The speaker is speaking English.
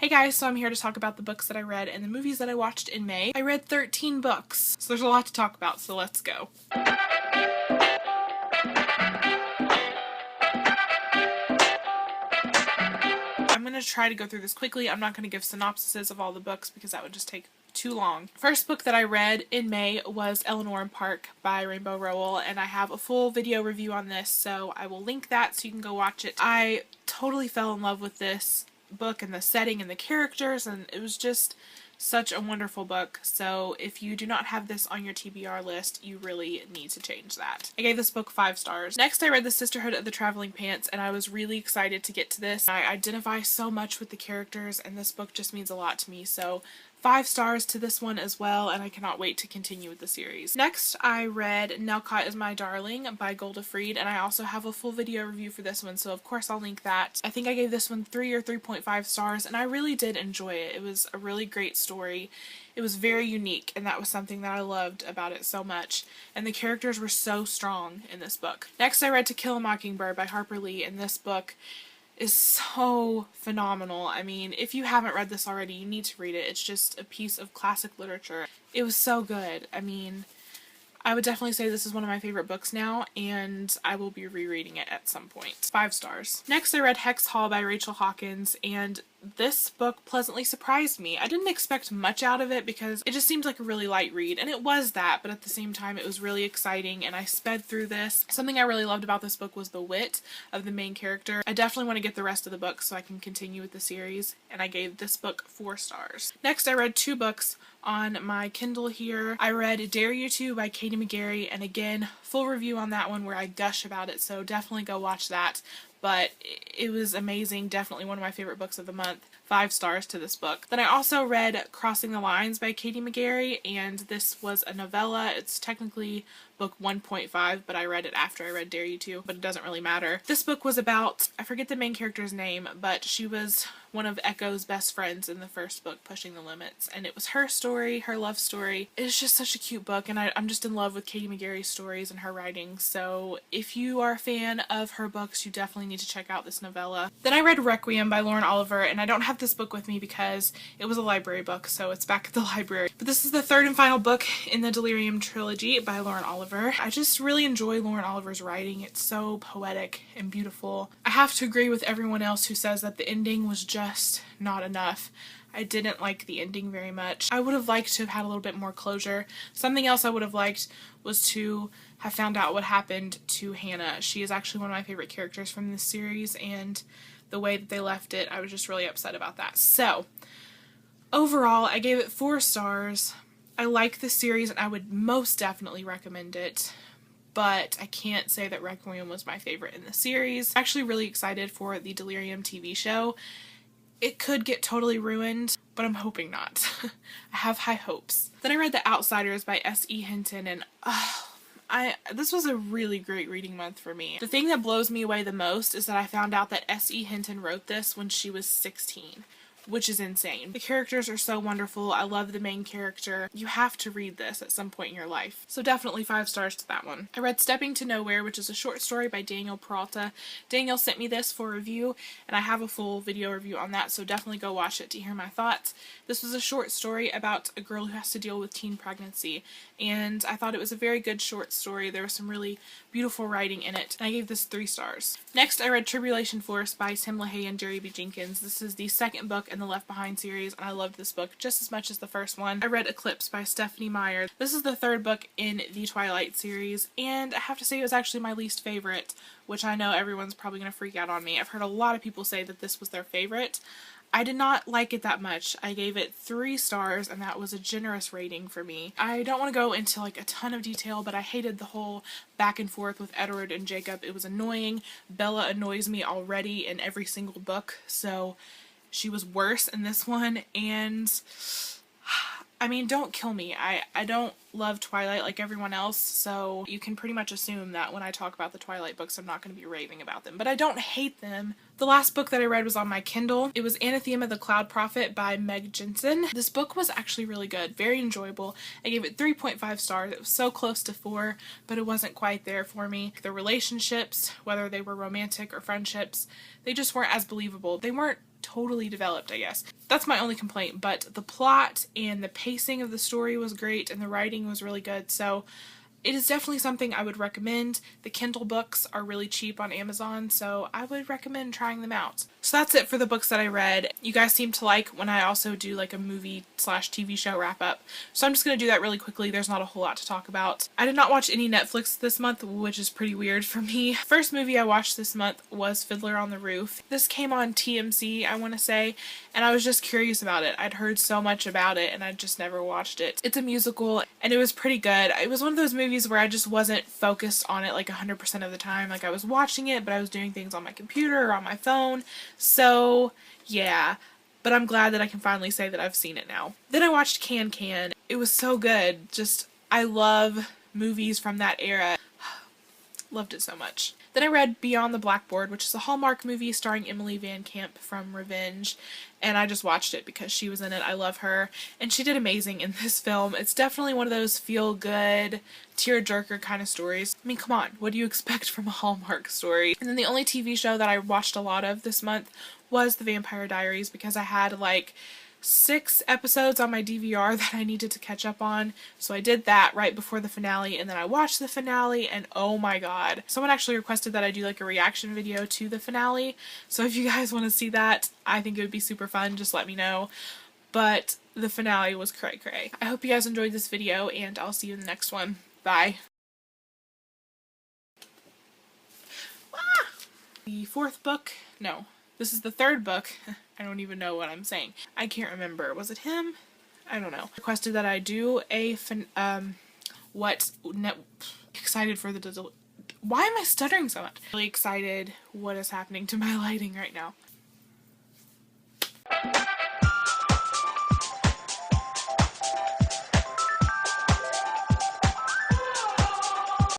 Hey guys, so I'm here to talk about the books that I read and the movies that I watched in May. I read 13 books, so there's a lot to talk about, so let's go. I'm going to try to go through this quickly. I'm not going to give synopsises of all the books because that would just take too long. First book that I read in May was Eleanor and Park by Rainbow Rowell, and I have a full video review on this, so I will link that so you can go watch it. I totally fell in love with this book and the setting and the characters, and it was just such a wonderful book. So if you do not have this on your TBR list, you really need to change that. I gave this book 5 stars. Next, I read The Sisterhood of the Traveling Pants, and I was really excited to get to this. I identify so much with the characters, and this book just means a lot to me, so 5 stars to this one as well, and I cannot wait to continue with the series. Next, I read Nelcott is My Darling by Golda Freed, and I also have a full video review for this one, so of course I'll link that. I think I gave this one 3 or 3.5 stars, and I really did enjoy it. It was a really great story. It was very unique, and that was something that I loved about it so much, and the characters were so strong in this book. Next, I read To Kill a Mockingbird by Harper Lee, and this book is so phenomenal. I mean, if you haven't read this already, you need to read it. It's just a piece of classic literature. It was so good. I mean, I would definitely say this is one of my favorite books now, and I will be rereading it at some point. 5 stars. Next, I read Hex Hall by Rachel Hawkins, and this book pleasantly surprised me. I didn't expect much out of it because it just seemed like a really light read, and it was that, but at the same time it was really exciting, and I sped through this. Something I really loved about this book was the wit of the main character. I definitely want to get the rest of the book so I can continue with the series, and I gave this book 4 stars. Next, I read 2 books on my Kindle here. I read Dare You To by Katie McGarry, and again, full review on that one where I gush about it, so definitely go watch that. But it was amazing, definitely one of my favorite books of the month. 5 stars to this book. Then I also read Crossing the Lines by Katie McGarry, and this was a novella. It's technically book 1.5, but I read it after I read Dare You To, but it doesn't really matter. This book was about, I forget the main character's name, but she was one of Echo's best friends in the first book, Pushing the Limits, and it was her story, her love story. It's just such a cute book, and I'm just in love with Katie McGarry's stories and her writing, so if you are a fan of her books, you definitely need to check out this novella. Then I read Requiem by Lauren Oliver, and I don't have this book with me because it was a library book, so it's back at the library. But this is the 3rd and final book in the Delirium trilogy by Lauren Oliver. I just really enjoy Lauren Oliver's writing. It's so poetic and beautiful. I have to agree with everyone else who says that the ending was just not enough. I didn't like the ending very much. I would have liked to have had a little bit more closure. Something else I would have liked was to have found out what happened to Hannah. She is actually one of my favorite characters from this series, and the way that they left it, I was just really upset about that. So, overall, I gave it 4 stars. I like the series, and I would most definitely recommend it, but I can't say that Requiem was my favorite in the series. I'm actually really excited for the Delirium TV show. It could get totally ruined, but I'm hoping not. I have high hopes. Then I read The Outsiders by S.E. Hinton, and this was a really great reading month for me. The thing that blows me away the most is that I found out that S.E. Hinton wrote this when she was 16. Which is insane. The characters are so wonderful. I love the main character. You have to read this at some point in your life. So definitely 5 stars to that one. I read Stepping to Nowhere, which is a short story by Daniel Peralta. Daniel sent me this for review, and I have a full video review on that, so definitely go watch it to hear my thoughts. This was a short story about a girl who has to deal with teen pregnancy, and I thought it was a very good short story. There was some really beautiful writing in it, and I gave this 3 stars. Next, I read Tribulation Force by Tim LaHaye and Jerry B. Jenkins. This is the 2nd book in the Left Behind series, and I loved this book just as much as the first one. I read Eclipse by Stephanie Meyer. This is the 3rd book in the Twilight series, and I have to say it was actually my least favorite, which I know everyone's probably going to freak out on me. I've heard a lot of people say that this was their favorite. I did not like it that much. I gave it 3 stars, and that was a generous rating for me. I don't want to go into like a ton of detail, but I hated the whole back and forth with Edward and Jacob. It was annoying. Bella annoys me already in every single book, so she was worse in this one, and I mean, don't kill me. I don't love Twilight like everyone else, so you can pretty much assume that when I talk about the Twilight books, I'm not going to be raving about them. But I don't hate them. The last book that I read was on my Kindle. It was Anathema the Cloud Prophet by Meg Jensen. This book was actually really good, very enjoyable. I gave it 3.5 stars. It was so close to 4, but it wasn't quite there for me. The relationships, whether they were romantic or friendships, they just weren't as believable. They weren't totally developed, I guess. That's my only complaint, but the plot and the pacing of the story was great and the writing was really good, so it is definitely something I would recommend. The Kindle books are really cheap on Amazon, so I would recommend trying them out. So that's it for the books that I read. You guys seem to like when I also do like a movie/TV show wrap up. So I'm just going to do that really quickly. There's not a whole lot to talk about. I did not watch any Netflix this month, which is pretty weird for me. First movie I watched this month was Fiddler on the Roof. This came on TMC, I want to say, and I was just curious about it. I'd heard so much about it and I just never watched it. It's a musical and it was pretty good. It was one of those movies where I just wasn't focused on it like 100% of the time. Like I was watching it, but I was doing things on my computer or on my phone. So yeah, but I'm glad that I can finally say that I've seen it now. Then I watched Can Can. It was so good. Just, I love movies from that era. Loved it so much. Then I read Beyond the Blackboard, which is a Hallmark movie starring Emily Van Camp from Revenge, and I just watched it because she was in it. I love her, and she did amazing in this film. It's definitely one of those feel-good, tear-jerker kind of stories. I mean, come on, what do you expect from a Hallmark story? And then the only TV show that I watched a lot of this month was The Vampire Diaries, because I had like 6 episodes on my DVR that I needed to catch up on, so I did that right before the finale, and then I watched the finale, and oh my god. Someone actually requested that I do like a reaction video to the finale, so if you guys want to see that, I think it would be super fun, just let me know. But the finale was cray cray. I hope you guys enjoyed this video, and I'll see you in the next one. Bye. Ah! The fourth book? No. This is the third book. I don't even know what I'm saying. I can't remember. Was it him? I don't know. Requested that I do a excited for the why am I stuttering so much? Really excited what is happening to my lighting right now.